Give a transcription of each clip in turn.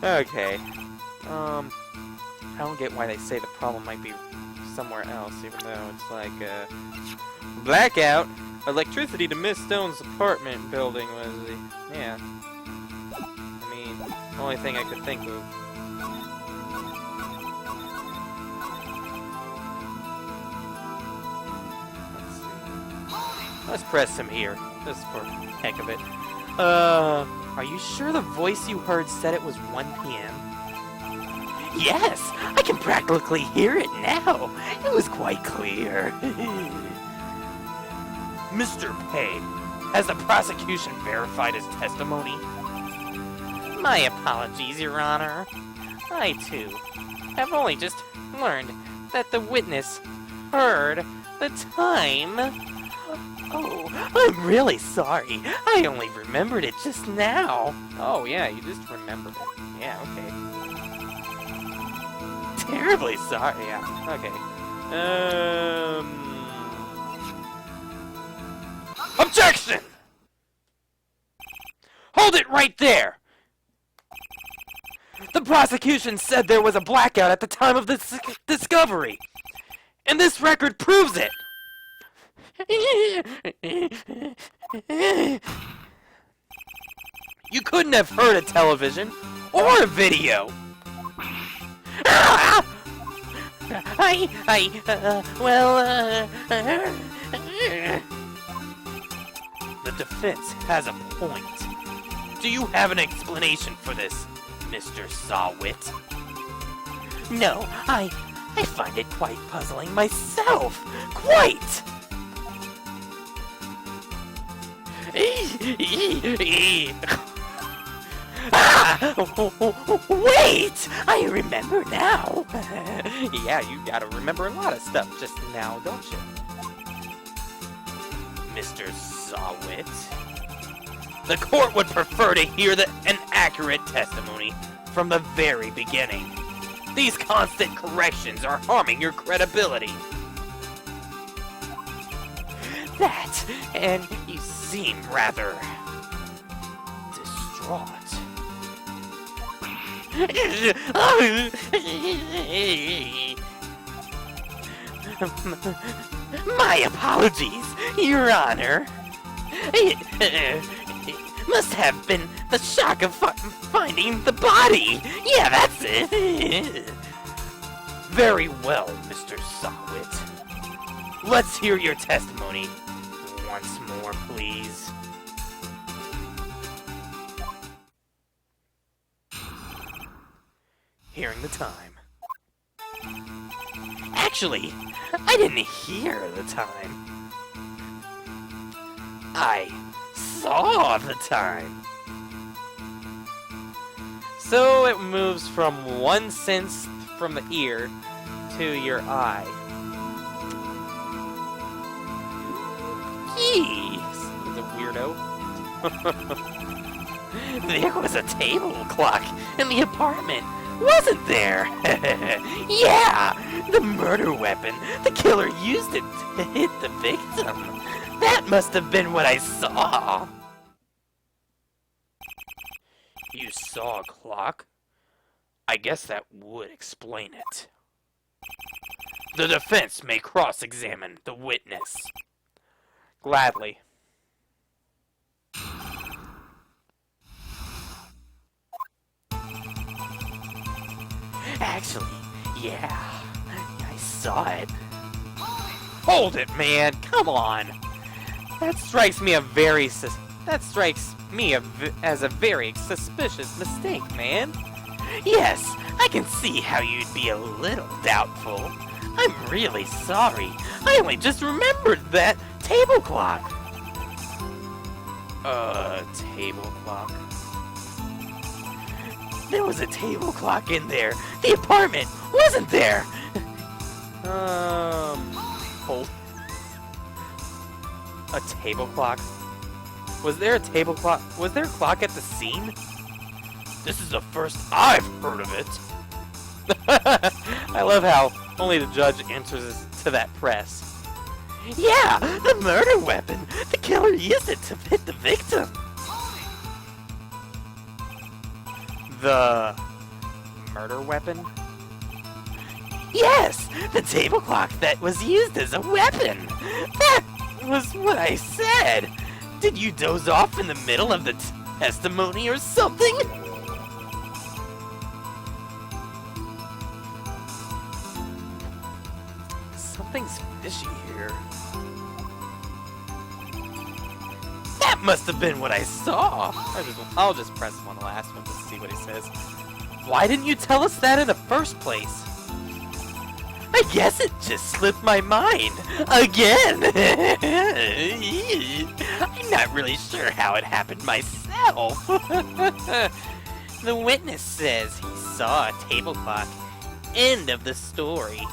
Okay. I don't get why they say the problem might be somewhere else, even though it's like, blackout! Electricity to Miss Stone's apartment building was the... yeah. I mean, the only thing I could think of. Let's see. Let's press him here, just for heck of it. Are you sure the voice you heard said it was 1 p.m.? Yes! I can practically hear it now! It was quite clear. Mr. Payne, has the prosecution verified his testimony? My apologies, Your Honor. I, too, have only just learned that the witness heard the time. Oh, I'm really sorry. I only remembered it just now. Oh, yeah, you just remembered it. Yeah, okay. Terribly sorry, yeah. Okay. Objection! Hold it right there! The prosecution said there was a blackout at the time of the discovery, and this record proves it! You couldn't have heard a television or a video! The defense has a point. Do you have an explanation for this, Mr. Sawwit? No, I find it quite puzzling myself. Quite! Wait! I remember now. Yeah, you gotta remember a lot of stuff just now, don't you? Mr. Sawwit? The court would prefer to hear an accurate testimony from the very beginning. These constant corrections are harming your credibility. That, and you seem rather distraught. My apologies, Your Honor. It must have been the shock of finding the body. Yeah, that's it. Very well, Mr. Sawwit. Let's hear your testimony once more, please. Hearing the time. Actually, I didn't hear the time. I saw the time. So it moves from one sense from the ear to your eye. Jeez, he's a weirdo. There was a table clock in the apartment, wasn't there? Yeah, the murder weapon. The killer used it to hit the victim. That must have been what I saw. You saw a clock? I guess that would explain it. The defense may cross-examine the witness. Gladly. Actually, yeah, I saw it. Hold it, man! Come on! That strikes me as a very suspicious mistake, man. Yes, I can see how you'd be a little doubtful. I'm really sorry. I only just remembered that table clock. Table clock. There was a table clock in there. The apartment, wasn't there? Hold. A table clock? Was there a table clock? Was there a clock at the scene? This is the first I've heard of it. I love how only the judge answers to that press. Yeah, the murder weapon. The killer used it to hit the victim. The murder weapon? Yes! The table clock that was used as a weapon! That was what I said! Did you doze off in the middle of the testimony or something? Something's fishy here. That must have been what I saw! I'll just press him on the last one to see what he says. Why didn't you tell us that in the first place? I guess it just slipped my mind. Again! I'm not really sure how it happened myself. The witness says he saw a table clock. End of the story.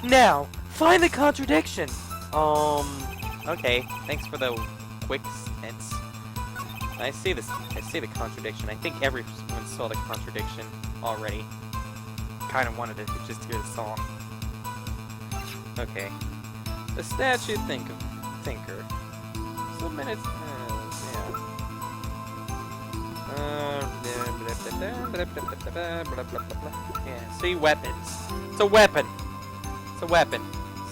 Now, find the contradiction. Okay, thanks for the quick sense. I see the contradiction. I think everyone saw the contradiction already. Kind of wanted to just hear the song. Okay. The statue thinker. So minutes. Yeah. See, weapons. It's a weapon. It's a weapon.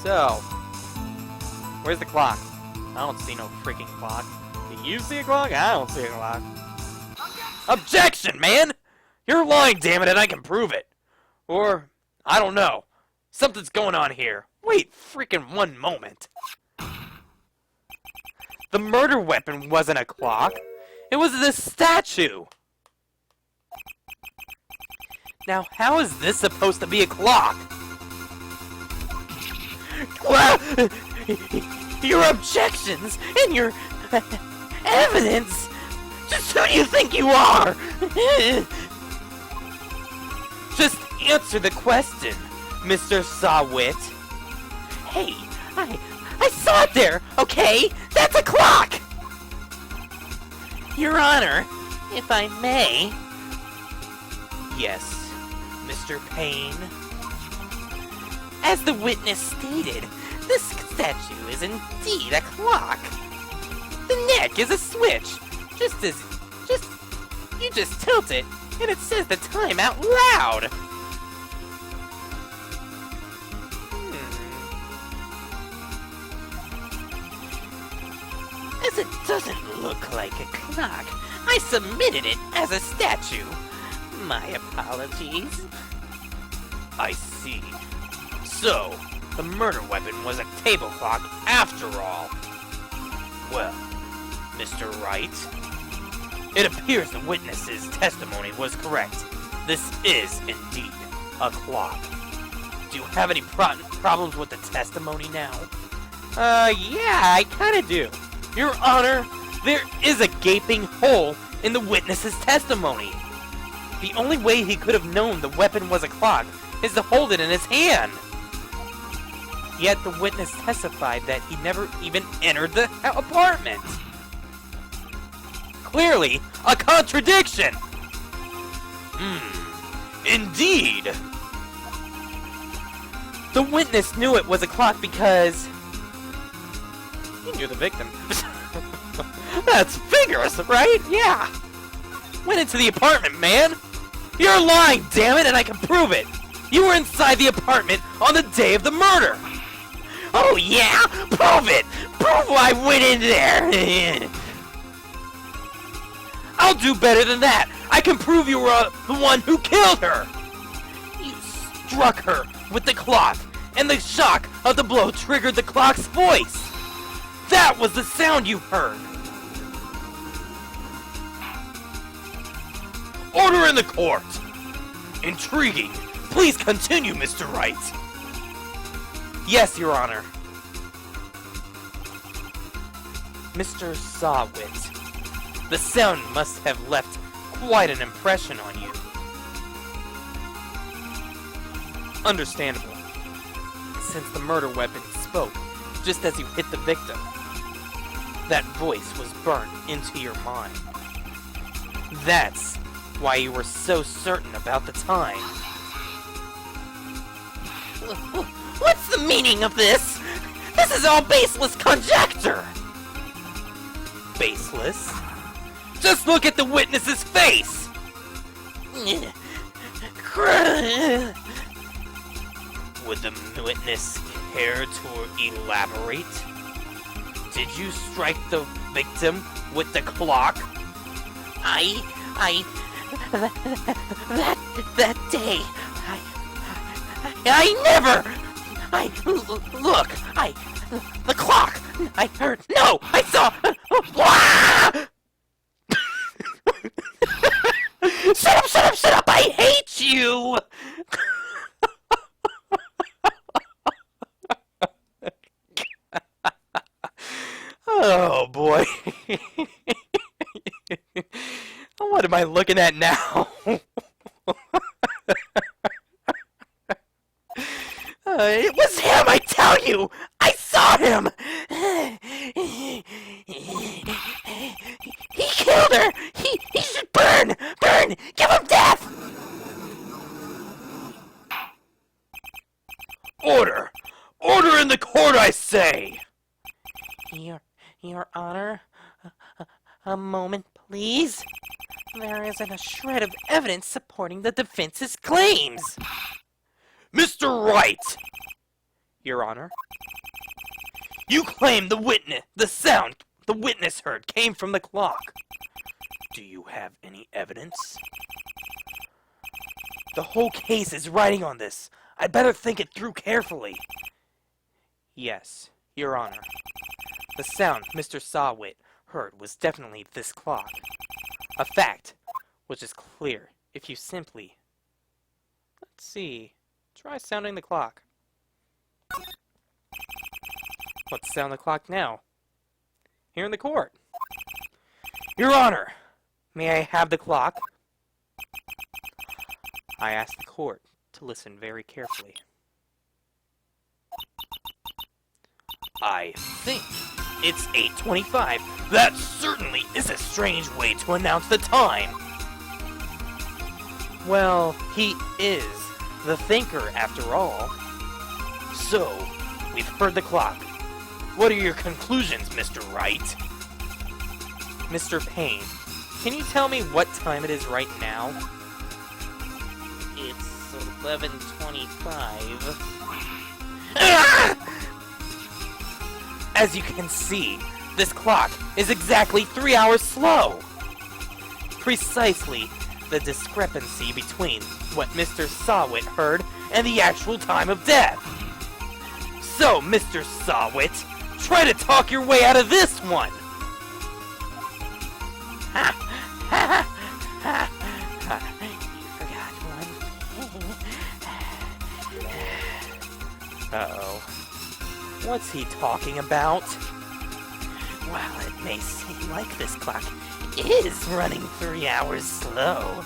So, where's the clock? I don't see no freaking clock. Do you see a clock? I don't see a clock. Objection, man! You're lying, damn it, and I can prove it. Or, I don't know. Something's going on here. Wait freaking one moment. The murder weapon wasn't a clock. It was the statue. Now, how is this supposed to be a clock? Your objections and your evidence. Just who do you think you are? Just answer the question, Mr. Sawwit. Hey, I saw it there, okay? That's a clock! Your Honor, if I may. Yes, Mr. Payne. As the witness stated, this statue is indeed a clock. The neck is a switch. You just tilt it, and it says the time out loud. As it doesn't look like a clock, I submitted it as a statue. My apologies. I see. So, the murder weapon was a table clock after all. Well, Mr. Wright, it appears the witness's testimony was correct. This is indeed a clock. Do you have any problems with the testimony now? Yeah, I kinda do. Your Honor, there is a gaping hole in the witness's testimony. The only way he could have known the weapon was a clock is to hold it in his hand. Yet the witness testified that he never even entered the apartment. Clearly, a contradiction! Indeed! The witness knew it was a clock because he knew the victim. That's vigorous, right? Yeah! Went into the apartment, man! You're lying, damn it, and I can prove it! You were inside the apartment on the day of the murder! Oh yeah? Prove it! Prove I went in there! I'll do better than that! I can prove you were the one who killed her! You struck her with the clock, and the shock of the blow triggered the clock's voice! That was the sound you heard! Order in the court! Intriguing! Please continue, Mr. Wright! Yes, Your Honor. Mr. Sawwit, the sound must have left quite an impression on you. Understandable, since the murder weapon spoke just as you hit the victim. That voice was burnt into your mind. That's why you were so certain about the time. What's the meaning of this? This is all baseless conjecture! Baseless? Just look at the witness's face! witness care to elaborate? Did you strike the victim with the clock? That day, I never, look, the clock, I heard, no, I saw, Shut up, I hate you! Oh boy. What am I looking at now? It was him, I tell you! I saw him! He killed her! He should burn! Burn! Give him death! Order! Order in the court, I say! Your Honor, a moment, please. There isn't a shred of evidence supporting the defense's claims. Mr. Wright! Your Honor, you claim the sound the witness heard came from the clock. Do you have any evidence? The whole case is riding on this. I'd better think it through carefully. Yes, Your Honor. The sound Mr. Sawwit heard was definitely this clock. A fact which is clear if you simply... Let's see. Try sounding the clock. Let's sound the clock now. Here in the court. Your Honor, may I have the clock? I ask the court to listen very carefully. I think it's 8:25. That certainly is a strange way to announce the time. Well, he is the thinker after all. So, we've heard the clock. What are your conclusions, Mr. Wright? Mr. Payne, can you tell me what time it is right now? It's 11:25. As you can see, this clock is exactly 3 hours slow. Precisely the discrepancy between what Mr. Sawwit heard and the actual time of death. So, Mr. Sawwit, try to talk your way out of this one! You forgot one. Uh-oh. What's he talking about? While it may seem like this clock is running 3 hours slow,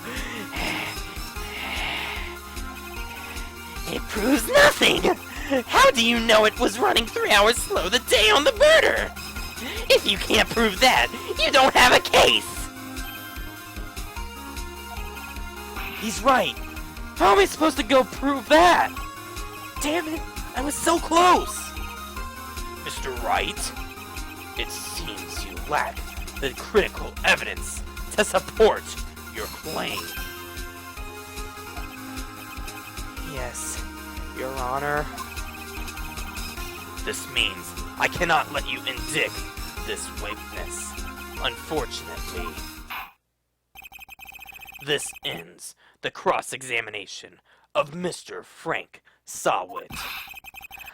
it proves nothing! How do you know it was running 3 hours slow the day on the murder? If you can't prove that, you don't have a case! He's right. How am I supposed to go prove that? Damn it, I was so close! Mr. Wright, it seems you lack the critical evidence to support your claim. Yes, Your Honor. This means I cannot let you indict this witness, unfortunately. This ends the cross-examination of Mr. Frank Sawwit.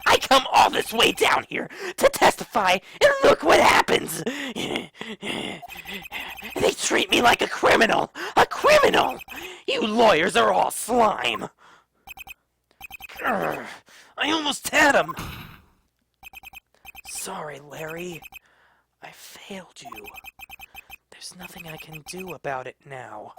I come all this way down here to testify, and look what happens! They treat me like a criminal! A criminal! You lawyers are all slime! Grr, I almost had him! Sorry, Larry. I failed you. There's nothing I can do about it now.